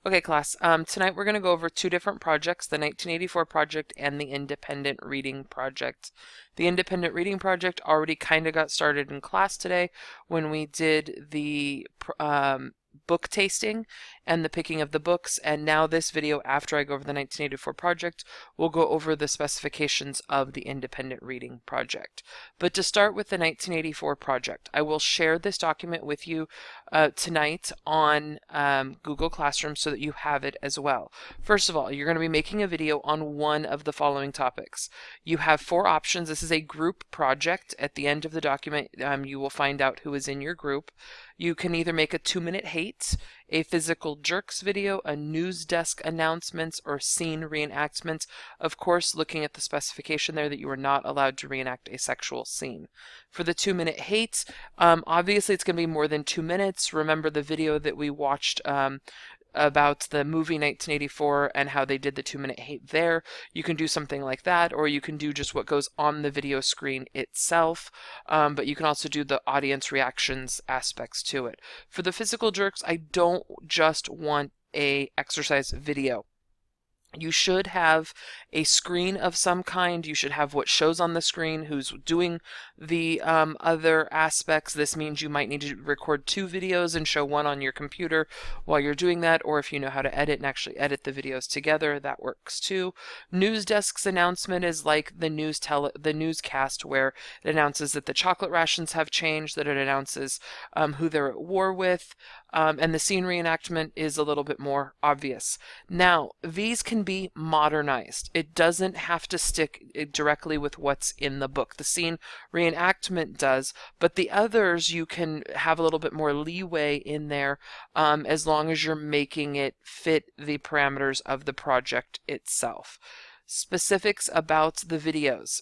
Okay, class. Tonight we're going to go over two different projects, the 1984 project and the independent reading project. The independent reading project already kind of got started in class today when we did the book tasting and the picking of the books, and now this video, after I go over the 1984 project, will go over the specifications of the independent reading project. But to start with the 1984 project, I will share this document with you tonight on Google Classroom so that you have it as well. First of all, you're going to be making a video on one of the following topics. You have four options. This is a group project. At the end of the document, you will find out who is in your group. You can either make a 2-minute hate, a physical jerks video, a news desk announcements, or scene reenactment. Of course, looking at the specification there that you are not allowed to reenact a sexual scene. For the 2-minute hate, obviously it's going to be more than 2 minutes. Remember the video that we watched about the movie 1984 and how they did the 2-minute hate there. You can do something like that, or you can do just what goes on the video screen itself, but you can also do the audience reactions aspects to it. For the physical jerks, I don't just want a exercise video. You should have a screen of some kind. You should have what shows on the screen, who's doing the other aspects. This means you might need to record 2 videos and show one on your computer while you're doing that, or if you know how to edit and actually edit the videos together, that works too. News desk's announcement is like the newscast, where it announces that the chocolate rations have changed, that it announces who they're at war with, and the scene reenactment is a little bit more obvious. Now, these can be modernized. It doesn't have to stick directly with what's in the book. The scene reenactment does, but the others you can have a little bit more leeway in there as long as you're making it fit the parameters of the project itself. Specifics about the videos.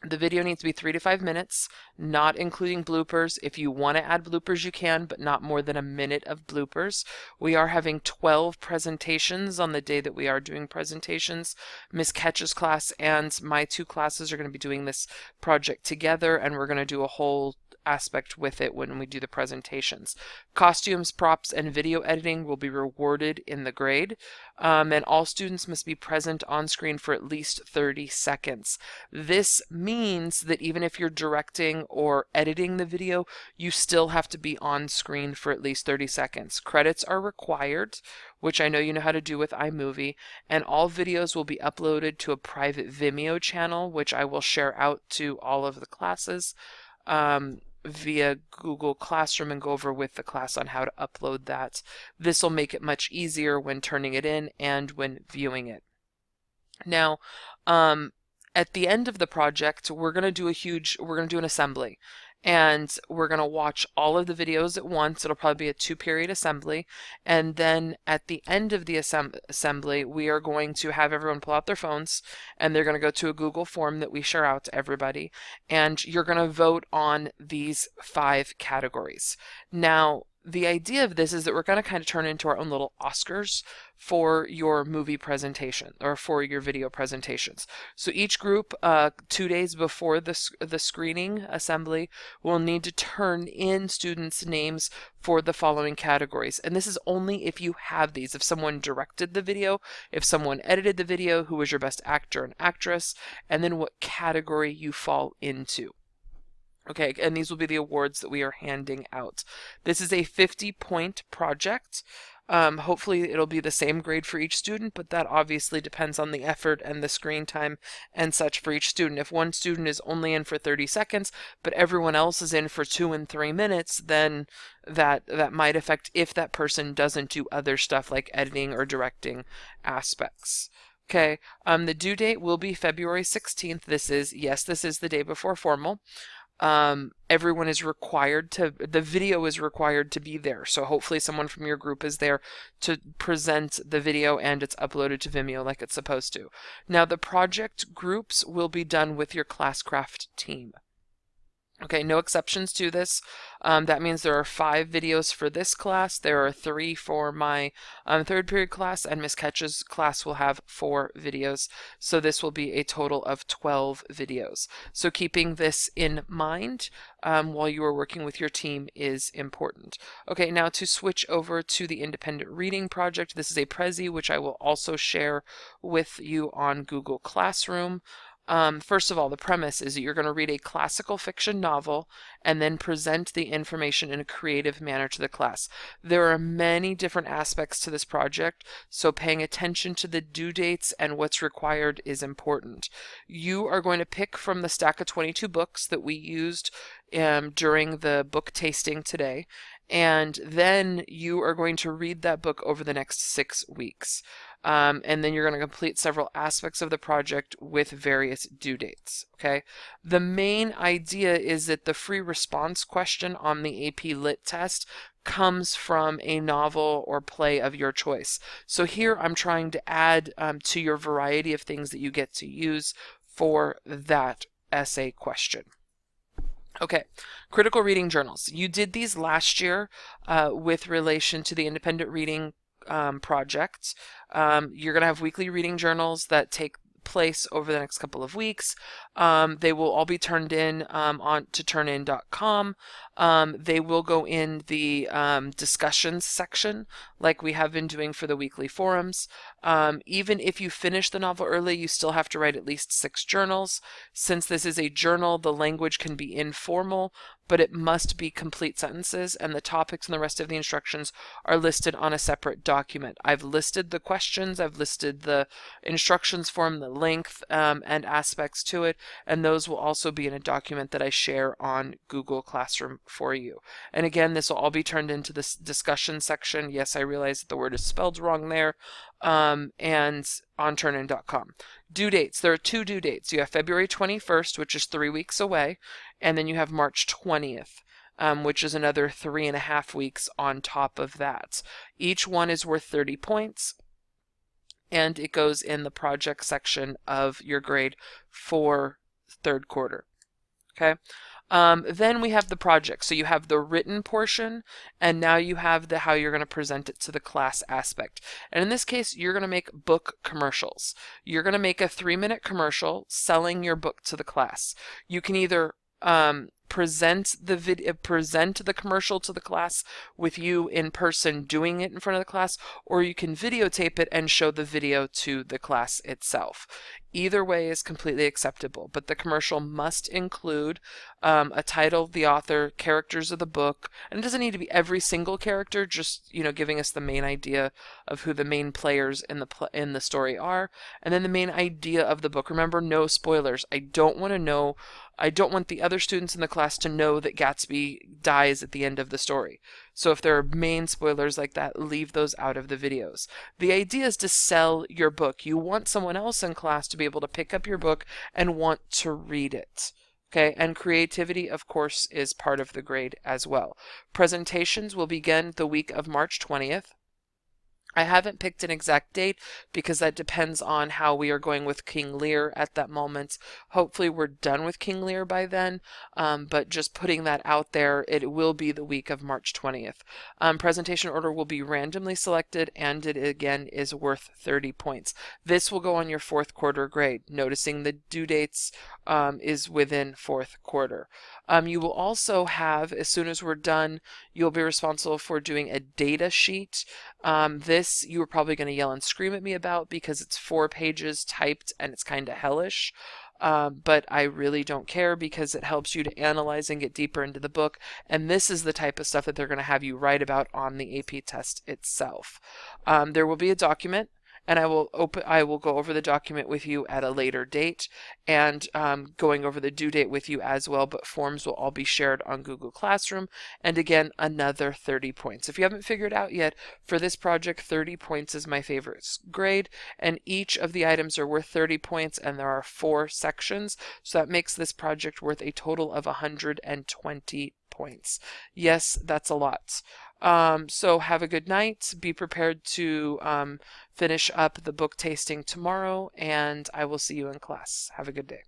The video needs to be 3 to 5 minutes, not including bloopers. If you want to add bloopers, you can, but not more than a minute of bloopers. We are having 12 presentations on the day that we are doing presentations. Miss Ketch's class and my 2 classes are going to be doing this project together, and we're going to do a whole aspect with it when we do the presentations. Costumes, props, and video editing will be rewarded in the grade, and all students must be present on screen for at least 30 seconds. This means that even if you're directing or editing the video, you still have to be on screen for at least 30 seconds. Credits are required, which I know you know how to do with iMovie, and all videos will be uploaded to a private Vimeo channel, which I will share out to all of the classes via Google Classroom and go over with the class on how to upload that. This will make it much easier when turning it in and when viewing it. Now, at the end of the project, we're going to do an assembly. And we're going to watch all of the videos at once. It'll probably be a 2-period assembly. And then at the end of the assembly, we are going to have everyone pull out their phones, and they're going to go to a Google form that we share out to everybody. And you're going to vote on these 5 categories. Now, the idea of this is that we're going to kind of turn into our own little Oscars for your movie presentation or for your video presentations. So each group, 2 days before the screening assembly, will need to turn in students' names for the following categories. And this is only if you have these. If someone directed the video, if someone edited the video, who was your best actor and actress, and then what category you fall into. Okay, and these will be the awards that we are handing out. This is a 50-point project. Hopefully it'll be the same grade for each student, but that obviously depends on the effort and the screen time and such for each student. If one student is only in for 30 seconds, but everyone else is in for 2 and 3 minutes, then that might affect if that person doesn't do other stuff like editing or directing aspects. Okay, the due date will be February 16th. This is the day before formal. Everyone is required to, the video is required to be there. So hopefully someone from your group is there to present the video and it's uploaded to Vimeo like it's supposed to. Now the project groups will be done with your Classcraft team. Okay, no exceptions to this. That means there are 5 videos for this class. There are 3 for my third period class, and Miss Ketch's class will have 4 videos. So this will be a total of 12 videos. So keeping this in mind while you are working with your team is important. Okay, now to switch over to the independent reading project. This is a Prezi, which I will also share with you on Google Classroom. First of all, the premise is that you're going to read a classical fiction novel and then present the information in a creative manner to the class. There are many different aspects to this project, so paying attention to the due dates and what's required is important. You are going to pick from the stack of 22 books that we used during the book tasting today, and then you are going to read that book over the next 6 weeks. And then you're going to complete several aspects of the project with various due dates. Okay. The main idea is that the free response question on the AP Lit test comes from a novel or play of your choice. So here I'm trying to add to your variety of things that you get to use for that essay question. Okay, critical reading journals. You did these last year with relation to the independent reading project. You're going to have weekly reading journals that take place over the next couple of weeks. They will all be turned in on to turnin.com. They will go in the discussions section like we have been doing for the weekly forums. Even if you finish the novel early, you still have to write at least 6 journals. Since this is a journal, the language can be informal, but it must be complete sentences, and the topics and the rest of the instructions are listed on a separate document. I've listed the questions, I've listed the instructions form, the length, and aspects to it, and those will also be in a document that I share on Google Classroom for you. And again, this will all be turned into this discussion section. Yes, I realize that the word is spelled wrong there. And on turnin.com. Due dates. There are 2 due dates. You have February 21st, which is 3 weeks away, and then you have March 20th, which is another 3.5 weeks on top of that. Each one is worth 30 points, and it goes in the project section of your grade for 3rd quarter. Okay. Then we have the project. So you have the written portion, and now you have the how you're going to present it to the class aspect. And in this case, you're going to make book commercials. You're going to make a 3-minute commercial selling your book to the class. You can either present the commercial to the class with you in person doing it in front of the class, or you can videotape it and show the video to the class itself. Either way is completely acceptable, but the commercial must include a title, the author, characters of the book, and it doesn't need to be every single character, just giving us the main idea of who the main players in the story are, and then the main idea of the book. Remember, no spoilers. I don't want the other students in the class to know that Gatsby dies at the end of the story. So if there are main spoilers like that, leave those out of the videos. The idea is to sell your book. You want someone else in class to be able to pick up your book and want to read it. Okay, and creativity, of course, is part of the grade as well. Presentations will begin the week of March 20th. I haven't picked an exact date because that depends on how we are going with King Lear at that moment. Hopefully we're done with King Lear by then, but just putting that out there, it will be the week of March 20th. Presentation order will be randomly selected, and it again is worth 30 points. This will go on your 4th quarter grade, noticing the due dates is within 4th quarter. You will also have, as soon as we're done, you'll be responsible for doing a data sheet. This you are probably going to yell and scream at me about because it's 4 pages typed and it's kind of hellish. But I really don't care because it helps you to analyze and get deeper into the book. And this is the type of stuff that they're going to have you write about on the AP test itself. There will be a document, and I will go over the document with you at a later date, and going over the due date with you as well, but forms will all be shared on Google Classroom, and again, another 30 points. If you haven't figured out yet, for this project, 30 points is my favorite grade, and each of the items are worth 30 points, and there are 4 sections, so that makes this project worth a total of 120 points. Yes, that's a lot. So have a good night. Be prepared to finish up the book tasting tomorrow, and I will see you in class. Have a good day.